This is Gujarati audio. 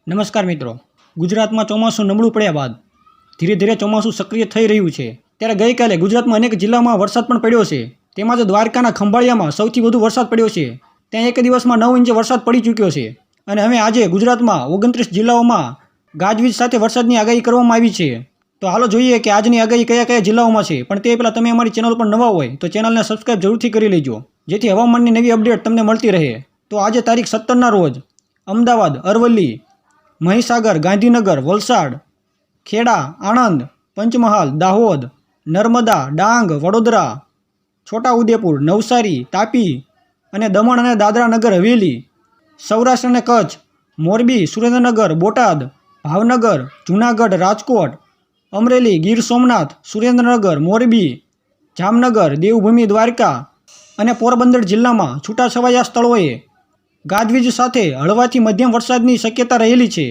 નમસ્કાર મિત્રો, ગુજરાતમાં ચોમાસું નબળું પડ્યા બાદ ધીરે ધીરે ચોમાસું સક્રિય થઈ રહ્યું છે. ત્યારે ગઈકાલે ગુજરાતમાં અનેક જિલ્લામાં વરસાદ પણ પડ્યો છે. તેમાં જ દ્વારકાના ખંભાળિયામાં સૌથી વધુ વરસાદ પડ્યો છે. ત્યાં એક દિવસમાં 9 ઇંચ વરસાદ પડી ચૂક્યો છે. અને હવે આજે ગુજરાતમાં 29 જિલ્લાઓમાં ગાજવીજ સાથે વરસાદની આગાહી કરવામાં આવી છે. તો હાલો જોઈએ કે આજની આગાહી કયા કયા જિલ્લાઓમાં છે. પણ તે પહેલાં તમે અમારી ચેનલ પર નવા હોય તો ચેનલને સબસ્ક્રાઈબ જરૂરથી કરી લેજો, જેથી હવામાનની નવી અપડેટ તમને મળતી રહે. તો આજે તારીખ 17ના રોજ અમદાવાદ, અરવલ્લી, મહીસાગર, ગાંધીનગર, વલસાડ, ખેડા, આણંદ, પંચમહાલ, દાહોદ, નર્મદા, ડાંગ, વડોદરા, છોટાઉદેપુર, નવસારી, તાપી અને દમણ અને દાદરા નગર હવેલી, સૌરાષ્ટ્ર અને કચ્છ, મોરબી, સુરેન્દ્રનગર, બોટાદ, ભાવનગર, જૂનાગઢ, રાજકોટ, અમરેલી, ગીર સોમનાથ, સુરેન્દ્રનગર, મોરબી, જામનગર, દેવભૂમિ દ્વારકા અને પોરબંદર જિલ્લામાં છૂટાછવાયા સ્થળોએ ગાજવીજ સાથે હળવાથી મધ્યમ વરસાદની શક્યતા રહેલી છે.